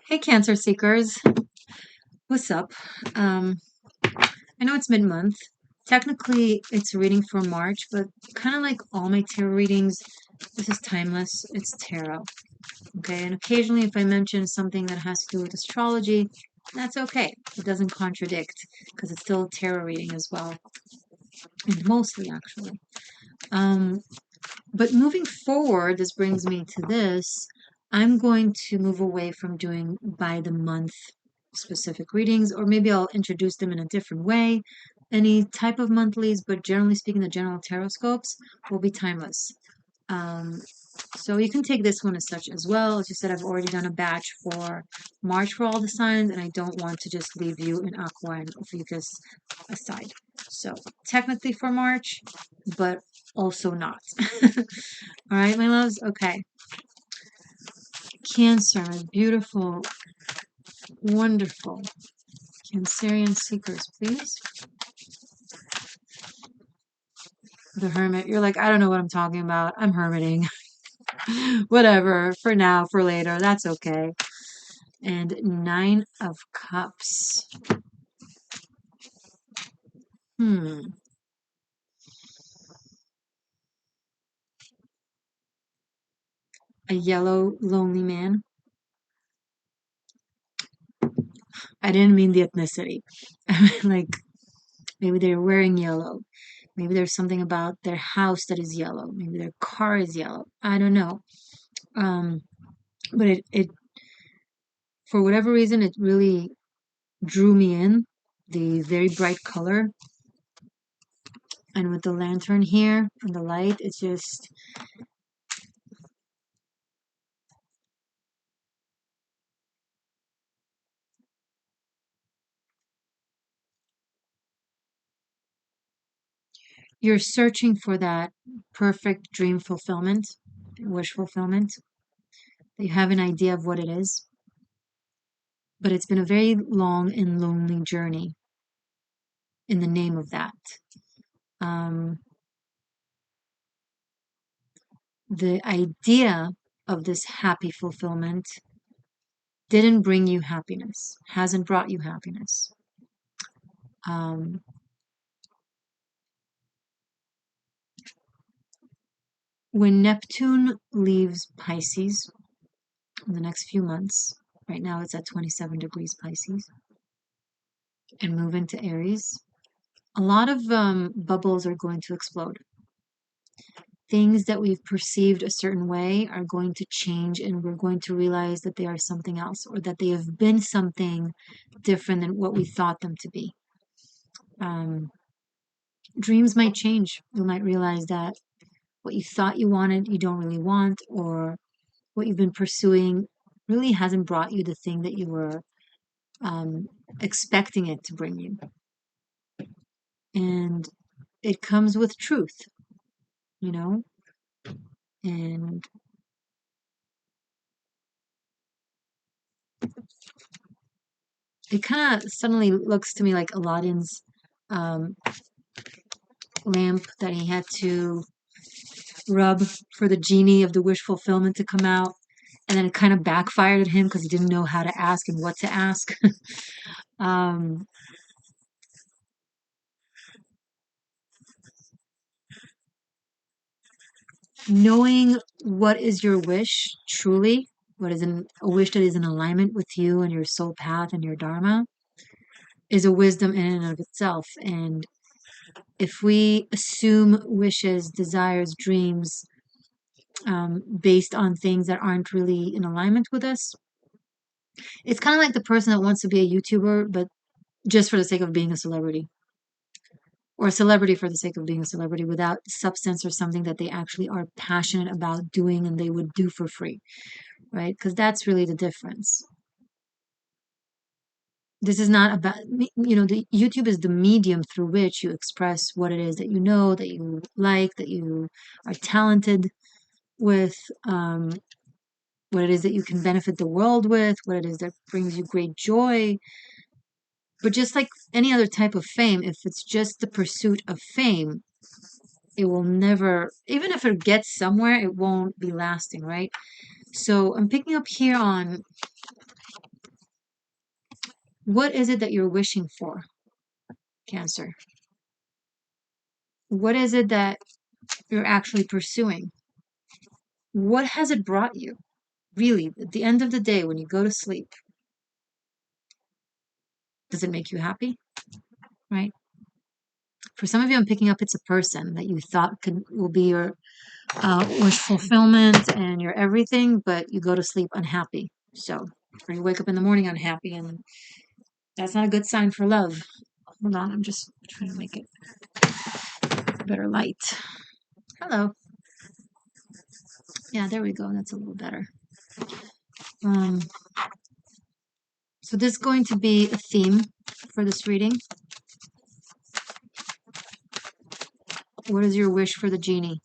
Hey, Cancer Seekers. What's up? Um, I know it's mid-month. Technically, it's a reading for March, but kind of like all my tarot readings, this is timeless. It's tarot. Okay, and occasionally, if I mention something that has to do with astrology, that's okay. It doesn't contradict because it's still a tarot reading as well, and mostly actually. Um, but moving forward, this brings me to this. I'm going to move away from doing by the month specific readings, or maybe I'll introduce them in a different way. Any type of monthlies, but generally speaking, the general tarot scopes will be timeless. Um, so you can take this one as such as well. As you said, I've already done a batch for March for all the signs, and I don't want to just leave you in Aqua and Ophiuchus aside. So technically for March, but also not. All right, my loves? Okay. Cancer, beautiful, wonderful. Cancerian seekers, please. The Hermit. You're like, I don't know what I'm talking about. I'm hermiting. Whatever. For now, for later. That's okay. And Nine of Cups. Hmm. A yellow, lonely man. I didn't mean the ethnicity. I mean, like, maybe they're wearing yellow. Maybe there's something about their house that is yellow. Maybe their car is yellow. I don't know. Um, but it for whatever reason, it really drew me in. The very bright color. And with the lantern here and the light, it's just you're searching for that perfect dream fulfillment, wish fulfillment. You have an idea of what it is, but it's been a very long and lonely journey in the name of that. Um, the idea of this happy fulfillment didn't bring you happiness, hasn't brought you happiness. Um, when Neptune leaves Pisces in the next few months, right now it's at 27 degrees Pisces, and move into Aries, a lot of bubbles are going to explode. Things that we've perceived a certain way are going to change, and we're going to realize that they are something else, or that they have been something different than what we thought them to be. Um, Dreams might change. You might realize that what you thought you wanted, you don't really want, or what you've been pursuing really hasn't brought you the thing that you were um, expecting it to bring you. And it comes with truth, you know? And it kind of suddenly looks to me like Aladdin's um, lamp that he had to rub for the genie of the wish fulfillment to come out. And then it kind of backfired at him because he didn't know how to ask and what to ask. um, Knowing what is your wish truly, what is a wish that is in alignment with you and your soul path and your dharma, is a wisdom in and of itself. And if we assume wishes, desires, dreams based on things that aren't really in alignment with us, it's kind of like the person that wants to be a YouTuber, but just for the sake of being a celebrity, or a celebrity for the sake of being a celebrity without substance or something that they actually are passionate about doing and they would do for free, right? Because that's really the difference. This is not about, the YouTube is the medium through which you express what it is that you know, that you like, that you are talented with, what it is that you can benefit the world with, what it is that brings you great joy. But just like any other type of fame, if it's just the pursuit of fame, it will never, even if it gets somewhere, it won't be lasting, right? So I'm picking up here on What is it that you're wishing for, Cancer? What is it that you're actually pursuing? What has it brought you? Really, at the end of the day, when you go to sleep, does it make you happy? Right? For some of you, I'm picking up it's a person that you thought will be your wish fulfillment and your everything, but you go to sleep unhappy. So, or you wake up in the morning unhappy, and that's not a good sign for love. Hold on, I'm just trying to make it better light. Hello. Yeah, there we go. That's a little better. Um, so this is going to be a theme for this reading. What is your wish for the genie?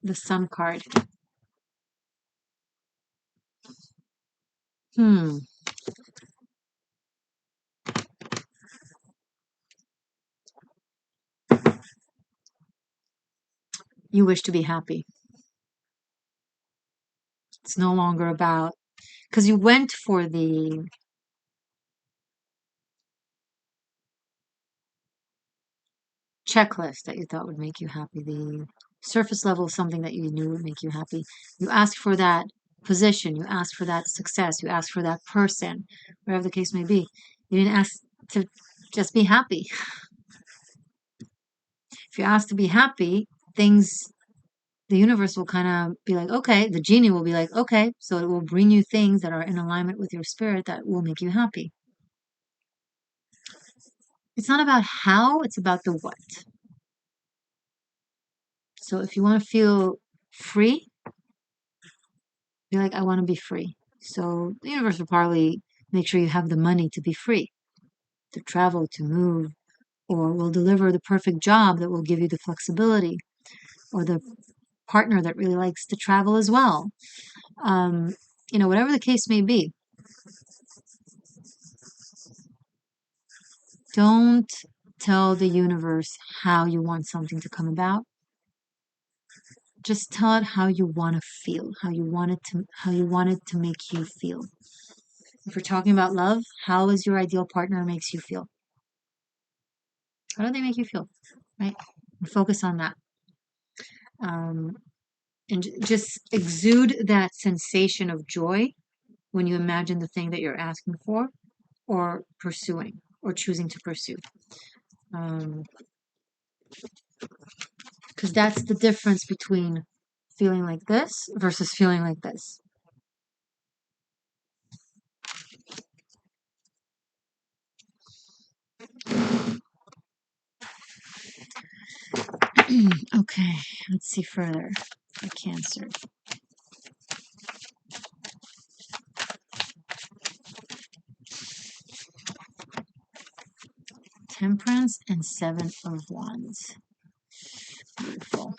The Sun card. Hmm. You wish to be happy. It's no longer about, because you went for the checklist that you thought would make you happy, the surface level of something that you knew would make you happy. You asked for that position, you asked for that success, you asked for that person, whatever the case may be. You didn't ask to just be happy. If you ask to be happy, things, the universe will kind of be like, okay, the genie will be like, okay, so it will bring you things that are in alignment with your spirit that will make you happy. It's not about how, it's about the what. So if you want to feel free, be like, I want to be free. So the universe will probably make sure you have the money to be free, to travel, to move, or will deliver the perfect job that will give you the flexibility, or the partner that really likes to travel as well. Um, whatever the case may be, don't tell the universe how you want something to come about. Just tell it how you want to feel, how you want it to make you feel. If we're talking about love, how is your ideal partner makes you feel? How do they make you feel? Right? Focus on that. Um, and just exude that sensation of joy when you imagine the thing that you're asking for or pursuing or choosing to pursue. Because that's the difference between feeling like this versus feeling like this. Okay, let's see further for Cancer. Temperance and Seven of Wands. Beautiful.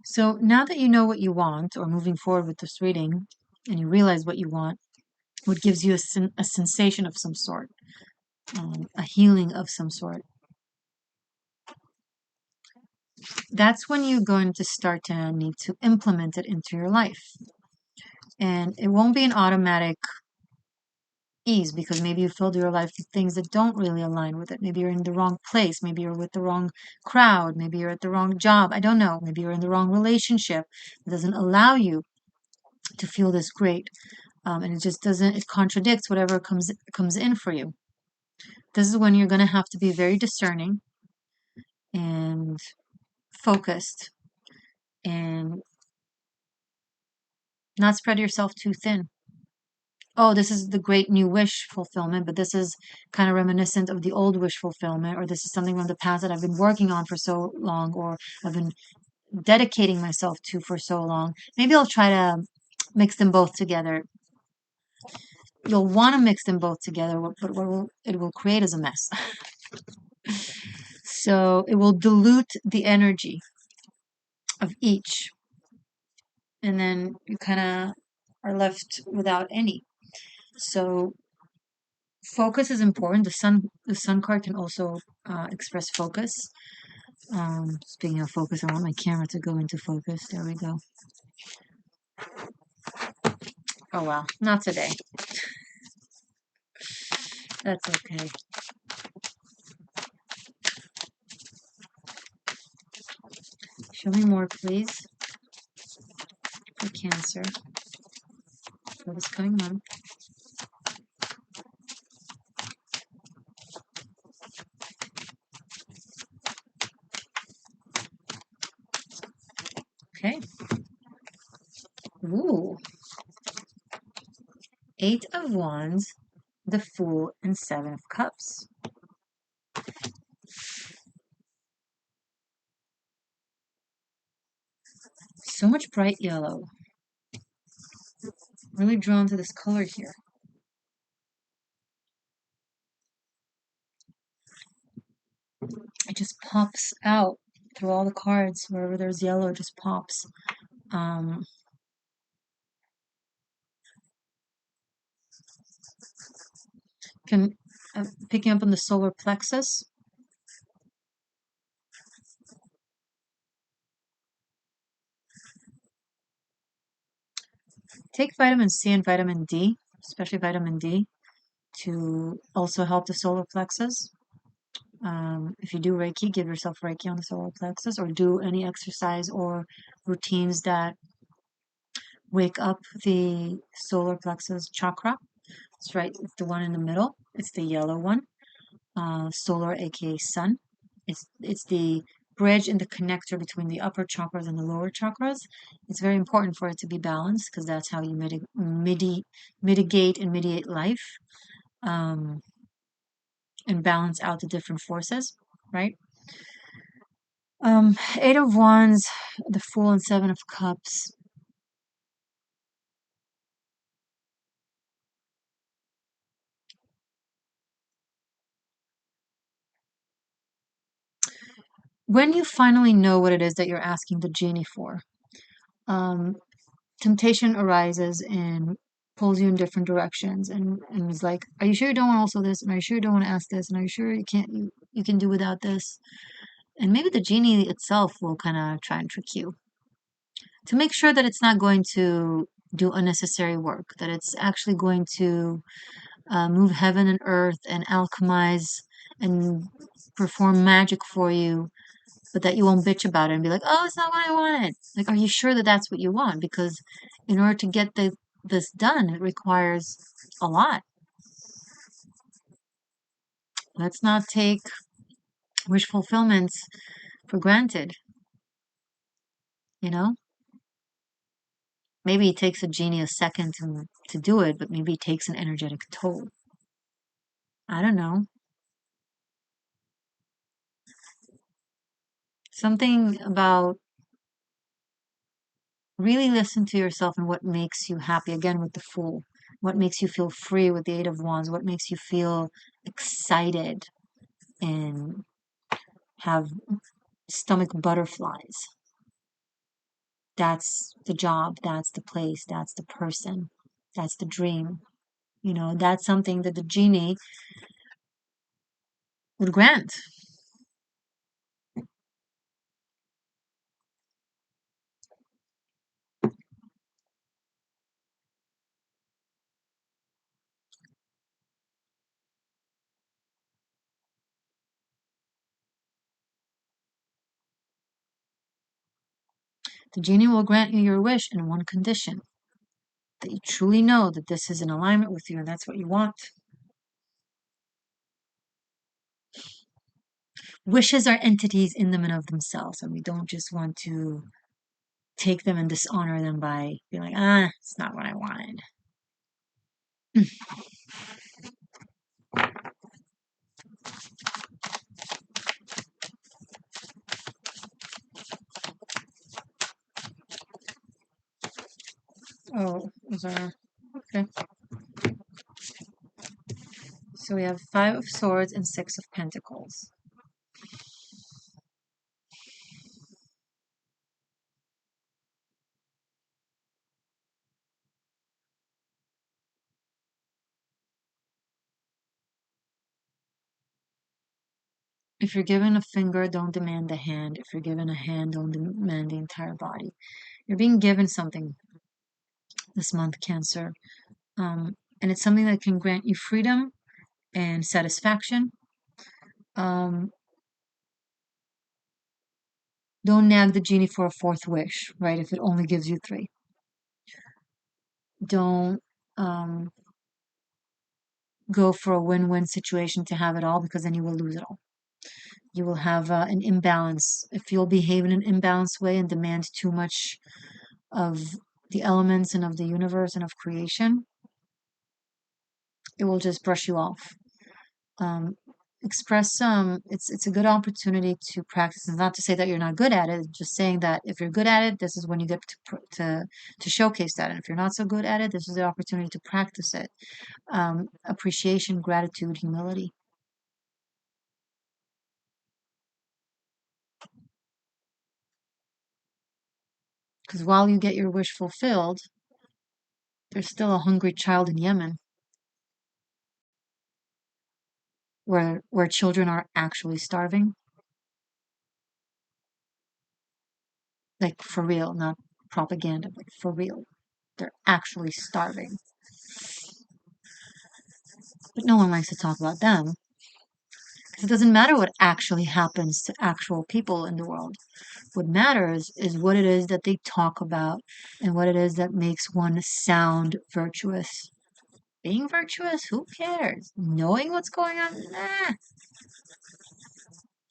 So now that you know what you want, or moving forward with this reading, and you realize what you want, what gives you a sensation of some sort, a healing of some sort, that's when you're going to start to need to implement it into your life. And it won't be an automatic ease, because maybe you filled your life with things that don't really align with it. Maybe you're in the wrong place. Maybe you're with the wrong crowd. Maybe you're at the wrong job. I don't know. Maybe you're in the wrong relationship. It doesn't allow you to feel this great. And it just doesn't, it contradicts whatever comes in for you. This is when you're going to have to be very discerning and focused and not spread yourself too thin. Oh, this is the great new wish fulfillment, but this is kind of reminiscent of the old wish fulfillment, or this is something from the past that I've been working on for so long, or I've been dedicating myself to for so long. Maybe I'll try to mix them both together. You'll want to mix them both together, but it will create is a mess. So it will dilute the energy of each. and then you kind of are left without any. So focus is important. The sun card can also express focus. Speaking of focus, I want my camera to go into focus. There we go. Oh well, not today. That's okay. Show me more, please, for Cancer for this coming month. Okay. Ooh. 8 of Wands, the Fool, and 7 of Cups. So much bright yellow. Really drawn to this color here. It just pops out through all the cards. Wherever there's yellow, it just pops. Can picking up on the solar plexus. Take vitamin C and vitamin D, especially vitamin D, to also help the solar plexus. If you do Reiki, give yourself Reiki on the solar plexus, or do any exercise or routines that wake up the solar plexus chakra. It's right, it's the one in the middle. It's the yellow one. Solar, aka sun. It's the bridge and the connector between the upper chakras and the lower chakras. It's very important for it to be balanced because that's how you mitigate and mediate life, um, and balance out the different forces, right? 8 of Wands, the Fool, and 7 of Cups. When you finally know what it is that you're asking the genie for, um, temptation arises and pulls you in different directions, and is like, are you sure you don't want also this, and are you sure you don't want to ask this, and are you sure you can do without this? And maybe the genie itself will kind of try and trick you to make sure that it's not going to do unnecessary work, that it's actually going to move heaven and earth and alchemize and perform magic for you, but that you won't bitch about it and be like, oh, it's not what I wanted. Like, are you sure that that's what you want? Because in order to get this done, it requires a lot. Let's not take wish fulfillments for granted, you know? Maybe it takes a genie a second to do it, but maybe it takes an energetic toll. I don't know. Something about really listen to yourself and what makes you happy. Again, with the Fool. What makes you feel free with the 8 of Wands? What makes you feel excited and have stomach butterflies? That's the job. That's the place. That's the person. That's the dream. That's something that the genie would grant. The genie will grant you your wish in one condition, that you truly know that this is in alignment with you and that's what you want. Wishes are entities in them and of themselves, and we don't just want to take them and dishonor them by being like, it's not what I wanted. Oh, those are okay. So we have 5 of Swords and 6 of Pentacles. If you're given a finger, don't demand the hand. If you're given a hand, don't demand the entire body. You're being given something this month, Cancer. And it's something that can grant you freedom and satisfaction. Um, don't nag the genie for a fourth wish, right? If it only gives you three. Don't go for a win-win situation to have it all, because then you will lose it all. You will have an imbalance. If you'll behave in an imbalanced way and demand too much of the elements and of the universe and of creation, it will just brush you off. Um, express it's a good opportunity to practice, and not to say that you're not good at it, just saying that if you're good at it, this is when you get to showcase that, and if you're not so good at it, this is the opportunity to practice it. Appreciation, gratitude, humility. Because while you get your wish fulfilled, there's still a hungry child in Yemen, where children are actually starving, like for real, not propaganda, but for real. They're actually starving. But no one likes to talk about them, because it doesn't matter what actually happens to actual people in the world. What matters is what it is that they talk about and what it is that makes one sound virtuous. Being virtuous, who cares? Knowing what's going on, nah.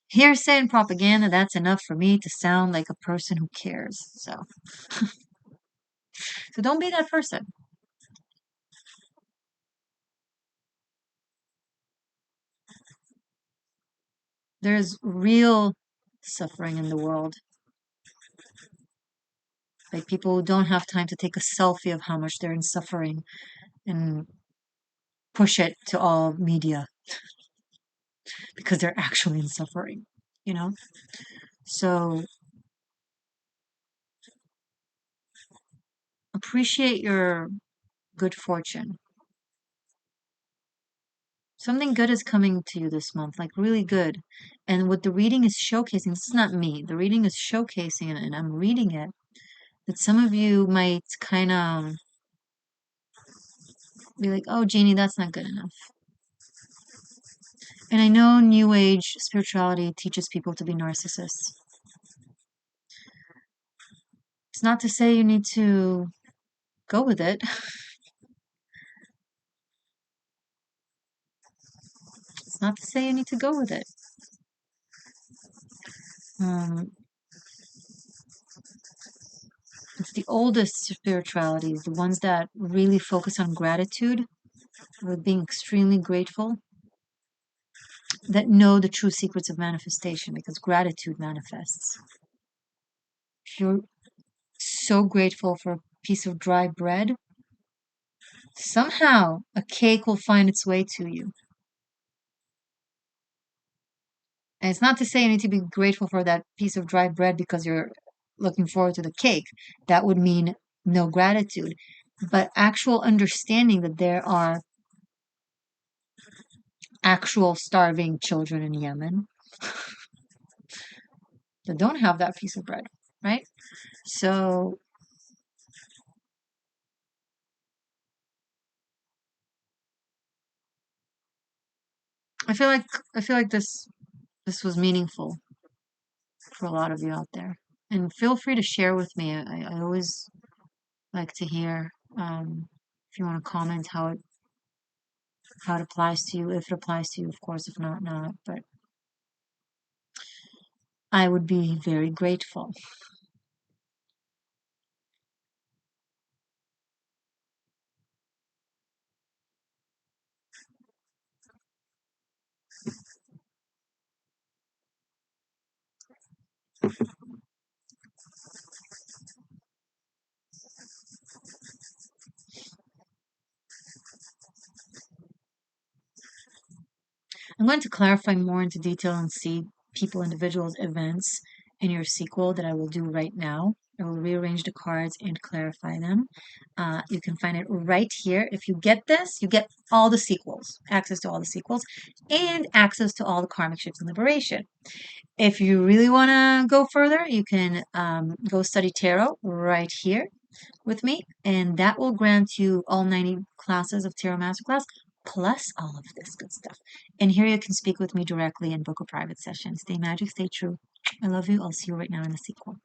Hearsay and propaganda, that's enough for me to sound like a person who cares. So don't be that person. There's real suffering in the world. Like people who don't have time to take a selfie of how much they're in suffering and push it to all media because they're actually in suffering, you know? So appreciate your good fortune. Something good is coming to you this month, like really good. And what the reading is showcasing, this is not me, the reading is showcasing, and I'm reading it, that some of you might kind of be like, oh, Genie, that's not good enough. And I know New Age spirituality teaches people to be narcissists. It's not to say you need to go with it. It's not to say you need to go with it. Um, it's the oldest spiritualities, the ones that really focus on gratitude, with being extremely grateful, that know the true secrets of manifestation, because gratitude manifests. If you're so grateful for a piece of dry bread, somehow a cake will find its way to you. And it's not to say you need to be grateful for that piece of dry bread because you're looking forward to the cake. That would mean no gratitude. But actual understanding that there are actual starving children in Yemen that don't have that piece of bread, right? So I feel like I feel like this was meaningful for a lot of you out there. And feel free to share with me. I always like to hear, if you want to comment how it applies to you, if it applies to you, of course, if not, not. But I would be very grateful. I'm going to clarify more into detail and see people, individuals, events in your sequel that I will do right now. I will rearrange the cards and clarify them. You can find it right here. If you get this, you get all the sequels, access to all the sequels, and access to all the karmic shifts and liberation. If you really want to go further, you can go study tarot right here with me, and that will grant you all 90 classes of Tarot Masterclass, plus all of this good stuff. And here you can speak with me directly and book a private session. Stay magic, stay true. I love you. I'll see you right now in the sequel.